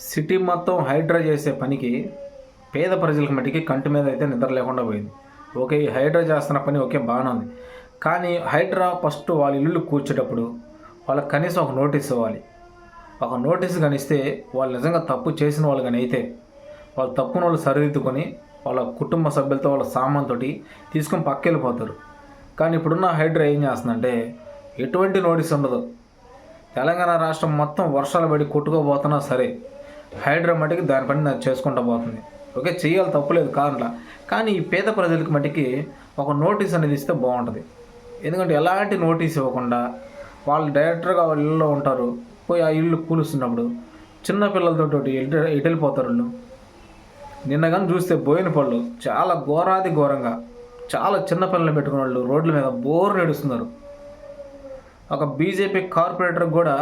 City మొత్తం హైడ్రా చేసే పనికి పేద ప్రజలకు మట్టికి కంటి మీద అయితే నిద్ర లేకుండా పోయింది. ఓకే, ఈ హైడ్రా చేస్తున్న పని ఓకే బాగానే ఉంది. కానీ హైడ్రా ఫస్ట్ వాళ్ళ ఇల్లు కూర్చేటప్పుడు వాళ్ళకి కనీసం ఒక నోటీస్ ఇవ్వాలి. ఒక నోటీస్ కానీ ఇస్తే వాళ్ళు నిజంగా తప్పు చేసిన వాళ్ళు కానీ అయితే వాళ్ళు తప్పున వాళ్ళు సరిదిద్దుకొని వాళ్ళ కుటుంబ సభ్యులతో వాళ్ళ సామాన్తోటి తీసుకొని పక్కెళ్ళిపోతారు. కానీ ఇప్పుడున్న హైడ్రా ఏం చేస్తుందంటే ఎటువంటి నోటీస్ ఉండదు. తెలంగాణ రాష్ట్రం మొత్తం వర్షాలు పడి కొట్టుకోబోతున్నా సరే హైడ్రా మట్టికి దాని పని నాకు చేసుకుంటూ పోతుంది. ఓకే, చేయాలి, తప్పులేదు కాదంట్లా. కానీ ఈ పేద ప్రజలకి మట్టికి ఒక నోటీస్ అనేది ఇస్తే బాగుంటుంది. ఎందుకంటే ఎలాంటి నోటీస్ ఇవ్వకుండా వాళ్ళు డైరెక్టర్గా వాళ్ళ ఇళ్ళలో ఉంటారు. పోయి ఆ ఇల్లు కూలుస్తున్నప్పుడు చిన్న పిల్లలతో ఎటు వెళ్ళిపోతారు వాళ్ళు. నిన్న కానీ చూస్తే బోయిన పళ్ళు చాలా ఘోరాది ఘోరంగా చాలా చిన్న పిల్లల్ని పెట్టుకున్న వాళ్ళు రోడ్ల మీద బోరు నడుస్తున్నారు. ఒక బీజేపీ కార్పొరేటర్ కూడా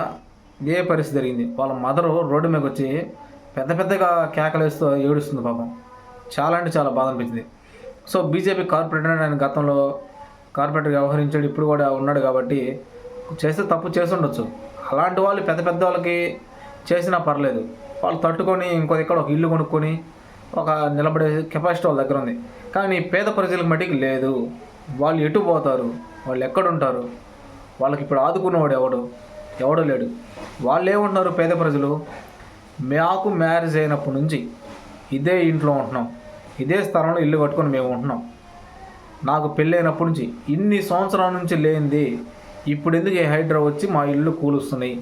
ఏ పరిస్థితి జరిగింది. వాళ్ళ మదరు రోడ్డు మీదకి వచ్చి పెద్ద పెద్దగా కేకలేస్తూ ఏడుస్తుంది పాపం. చాలా అంటే చాలా బాధ అనిపించింది. సో బీజేపీ కార్పొరేటర్ ఆయన గతంలో కార్పొరేటర్ వ్యవహరించాడు, ఇప్పుడు కూడా ఉన్నాడు కాబట్టి చేస్తే తప్పు చేసి ఉండొచ్చు. అలాంటి వాళ్ళు పెద్ద పెద్ద వాళ్ళకి చేసినా పర్లేదు, వాళ్ళు తట్టుకొని ఇంకో ఇక్కడ ఒక ఇల్లు కొనుక్కొని ఒక నిలబడే కెపాసిటీ వాళ్ళ దగ్గర ఉంది. కానీ పేద ప్రజలకు మట్టికి లేదు. వాళ్ళు ఎటు పోతారు, వాళ్ళు ఎక్కడుంటారు, వాళ్ళకి ఇప్పుడు ఆదుకున్నవాడు ఎవడో లేడు. వాళ్ళు ఏమంటున్నారు, పేద ప్రజలు మాకు మ్యారేజ్ అయినప్పటి నుంచి ఇదే ఇంట్లో ఉంటున్నాం, ఇదే స్థలంలో ఇల్లు కట్టుకొని మేము ఉంటున్నాం, నాకు పెళ్ళి అయినప్పటి నుంచి ఇన్ని సంవత్సరాల నుంచి లేనిది ఇప్పుడు ఎందుకు ఈ హైడ్రా వచ్చి మా ఇల్లు కూలుస్తున్నాయి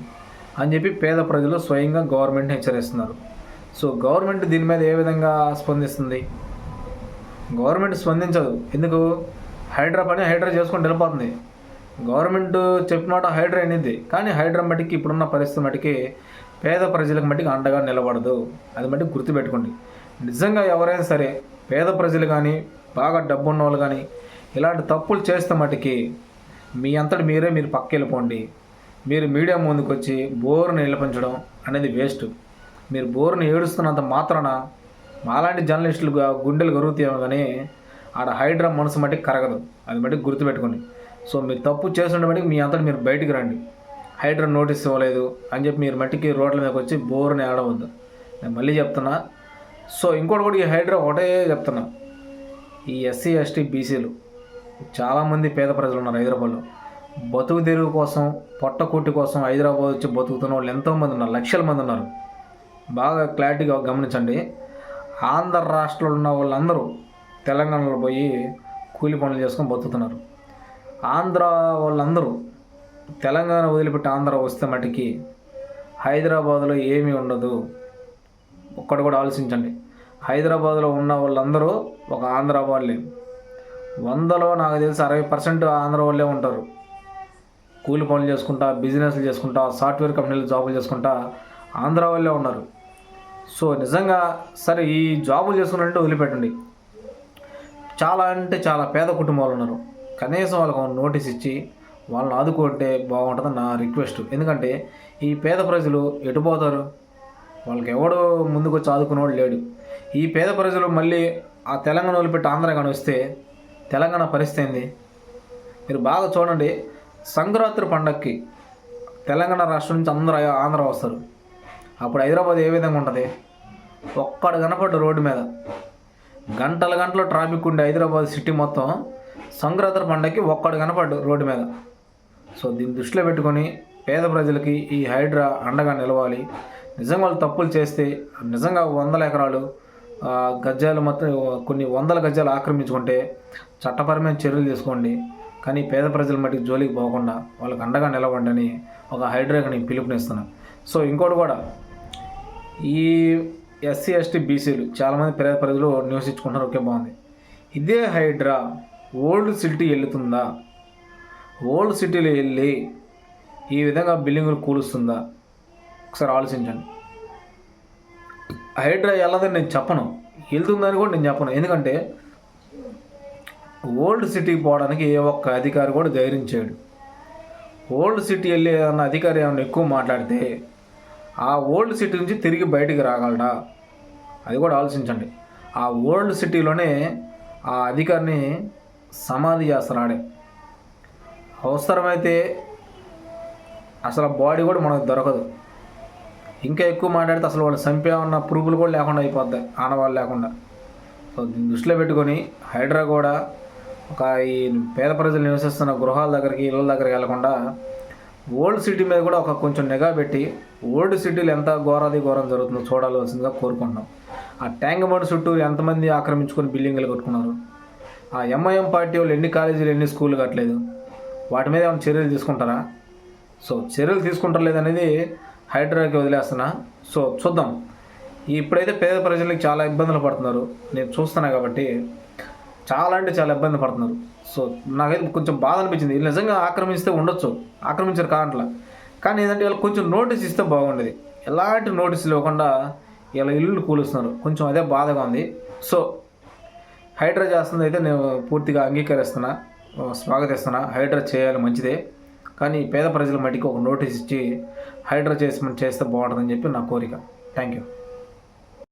అని చెప్పి పేద ప్రజలు స్వయంగా గవర్నమెంట్ని హెచ్చరిస్తున్నారు. సో గవర్నమెంట్ దీని మీద ఏ విధంగా స్పందిస్తుంది? గవర్నమెంట్ స్పందించదు. ఎందుకు? హైడ్రా పని హైడ్రా చేసుకొని వెళ్ళిపోతుంది. గవర్నమెంట్ చెప్పినమాట హైడ్రా అనేది, కానీ హైడ్రా మట్టికి ఇప్పుడున్న పరిస్థితి మట్టికి పేద ప్రజలకు మట్టికి అండగా నిలబడదు. అది మట్టికి గుర్తుపెట్టుకోండి. నిజంగా ఎవరైనా సరే పేద ప్రజలు కానీ బాగా డబ్బు ఉన్న వాళ్ళు కానీ ఇలాంటి తప్పులు చేస్తే మట్టికి మీ అంతటి మీరు పక్కెళ్ళిపోండి. మీరు మీడియా ముందుకు వచ్చి బోరుని నిలపించడం అనేది వేస్ట్. మీరు బోరుని ఏడుస్తున్నంత మాత్రాన మాలాంటి జర్నలిస్టులుగా గుండెలు కరుగుతాయేమో కానీ ఆడ హైడ్రా మనసు మట్టికి కరగదు. అది మట్టికి గుర్తుపెట్టుకోండి. సో మీరు తప్పు చేస్తుండే మట్టికి మీ అంతటి మీరు బయటికి రండి. హైడ్రా నోటీస్ ఇవ్వలేదు అని చెప్పి మీరు మట్టికి రోడ్ల మీదకి వచ్చి బోరుని ఆడవద్దు. నేను మళ్ళీ చెప్తున్నా. సో ఇంకోటి కూడా ఈ హైడ్రా ఒకటే చెప్తున్నా, ఈ ఎస్సీ ఎస్టీ బీసీలు చాలామంది పేద ప్రజలు ఉన్నారు హైదరాబాద్లో. బతుకు తెరువు కోసం పొట్టకూటి కోసం హైదరాబాద్ వచ్చి బతుకుతున్న వాళ్ళు ఎంతోమంది ఉన్నారు, లక్షల మంది ఉన్నారు. బాగా క్లారిటీగా గమనించండి. ఆంధ్ర రాష్ట్రంలో ఉన్న వాళ్ళందరూ తెలంగాణలో పోయి కూలి పనులు చేసుకొని బతుకుతున్నారు. ఆంధ్ర వాళ్ళందరూ తెలంగాణ వదిలిపెట్టి ఆంధ్ర వస్తే మటుకి హైదరాబాద్లో ఏమీ ఉండదు. ఒక్కటి కూడా ఆలోచించండి. హైదరాబాద్లో ఉన్న వాళ్ళందరూ ఒక ఆంధ్ర వాళ్ళే. 100లో నాకు తెలిసి 60% ఆంధ్ర వాళ్ళే ఉంటారు. కూలి పనులు చేసుకుంటా, బిజినెస్లు చేసుకుంటా, సాఫ్ట్వేర్ కంపెనీలు జాబులు చేసుకుంటా ఆంధ్ర వాళ్ళే ఉన్నారు. సో నిజంగా సరే ఈ జాబులు చేసుకున్నట్టు వదిలిపెట్టండి. చాలా అంటే చాలా పేద కుటుంబాలు ఉన్నారు. కనీసం వాళ్ళకు నోటీస్ ఇచ్చి వాళ్ళని ఆదుకుంటే బాగుంటుందని నా రిక్వెస్ట్. ఎందుకంటే ఈ పేద ప్రజలు ఎటుపోతారు? వాళ్ళకి ఎవడో ముందుకు వచ్చి ఆదుకునేవాడు లేడు. ఈ పేద ప్రజలు మళ్ళీ ఆ తెలంగాణ వదిలిపెట్టి ఆంధ్ర కానీ వస్తే తెలంగాణ పరిస్థితి ఏంది? మీరు బాగా చూడండి. సంక్రాంతి పండగకి తెలంగాణ రాష్ట్రం నుంచి అందరూ ఆంధ్ర వస్తారు. అప్పుడు హైదరాబాద్ ఏ విధంగా ఉంటుంది? ఒక్కడు కనపడ్డు రోడ్డు మీద గంటల గంటలో ట్రాఫిక్ ఉండే హైదరాబాద్ సిటీ మొత్తం సంక్రాంతి పండగకి ఒక్కడు కనపడ్డు రోడ్డు మీద. సో దీన్ని దృష్టిలో పెట్టుకొని పేద ప్రజలకి ఈ హైడ్రా అండగా నిలవాలి. నిజంగా వాళ్ళు తప్పులు చేస్తే నిజంగా 100 ఎకరాలు గజాలు మొత్తం కొన్ని 100 గజాలు ఆక్రమించుకుంటే చట్టపరమైన చర్యలు తీసుకోండి. కానీ పేద ప్రజల మట్టికి జోలికి పోకుండా వాళ్ళకి అండగా నిలవండి అని ఒక హైడ్రాకి నేను పిలుపునిస్తున్నాను. సో ఇంకోటి కూడా, ఈ ఎస్సీ ఎస్టీ బీసీలు చాలామంది పేద ప్రజలు నివసించుకుంటున్నారు. ఓకే, బాగుంది. ఇదే హైడ్రా ఓల్డ్ సిటీ వెళ్తుందా? ఓల్డ్ సిటీలో వెళ్ళి ఈ విధంగా బిల్డింగులు కూలుస్తుందా? ఒకసారి ఆలోచించండి. హైడ్రా వెళ్ళదని నేను చెప్పను, వెళ్తుందని కూడా నేను చెప్పను. ఎందుకంటే ఓల్డ్ సిటీకి పోవడానికి ఏ ఒక్క అధికారి కూడా ధైర్యం చేయడు. ఓల్డ్ సిటీ వెళ్ళి అన్న అధికారి ఏమైనా ఎక్కువ మాట్లాడితే ఆ ఓల్డ్ సిటీ నుంచి తిరిగి బయటికి రాగలడా? అది కూడా ఆలోచించండి. ఆ ఓల్డ్ సిటీలోనే ఆ అధికారిని సమాధి చేస్తారు ఆడే. అవసరమైతే అసలు బాడీ కూడా మనకు దొరకదు. ఇంకా ఎక్కువ మాట్లాడితే అసలు వాళ్ళు చంపేమన్న పురుగులు కూడా లేకుండా అయిపోద్ది, ఆనవాళ్ళు లేకుండా. సో దీన్ని దృష్టిలో పెట్టుకొని హైడ్రా కూడా ఒక ఈ పేద ప్రజలు నివసిస్తున్న గృహాల దగ్గరికి, ఇళ్ళ దగ్గరికి వెళ్లకుండా ఓల్డ్ సిటీ మీద కూడా ఒక కొంచెం నిఘా పెట్టి ఓల్డ్ సిటీలు ఎంత ఘోరం జరుగుతుందో చూడాల్సిందిగా కోరుకుంటున్నాం. ఆ ట్యాంక్ బండ్ చుట్టూ ఎంతమంది ఆక్రమించుకొని బిల్డింగ్లు కట్టుకున్నారు, ఆ ఎంఐఎం పార్టీ వాళ్ళు ఎన్ని కాలేజీలు ఎన్ని స్కూళ్ళు కట్టలేదు, వాటి మీద ఏమైనా చర్యలు తీసుకుంటారా? సో చర్యలు తీసుకుంటారు లేదనేది హైడ్రాకి వదిలేస్తున్నా. సో చూద్దాం. ఇప్పుడైతే పేద ప్రజలకు చాలా ఇబ్బందులు పడుతున్నారు, నేను చూస్తున్నా కాబట్టి చాలా అంటే చాలా ఇబ్బంది పడుతున్నారు. సో నాకైతే కొంచెం బాధ అనిపించింది. వీళ్ళు నిజంగా ఆక్రమిస్తే ఉండొచ్చు, ఆక్రమించారు కాంట్లా, కానీ ఏంటంటే వీళ్ళు కొంచెం నోటీస్ ఇస్తే బాగుండేది. ఎలాంటి నోటీసులు ఇవ్వకుండా ఇలా ఇల్లు కూలుస్తున్నారు, కొంచెం అదే బాధగా ఉంది. సో హైడ్రా చేస్తుంది అయితే నేను పూర్తిగా అంగీకరిస్తున్నా, స్వాగతిస్తున్నా. హైడ్రా చేయాలి, మంచిదే, కానీ పేద ప్రజల మట్టికి ఒక నోటీస్ ఇచ్చి హైడ్రా చేస్తే బాగుంటుందని చెప్పి నా కోరిక. Thank you.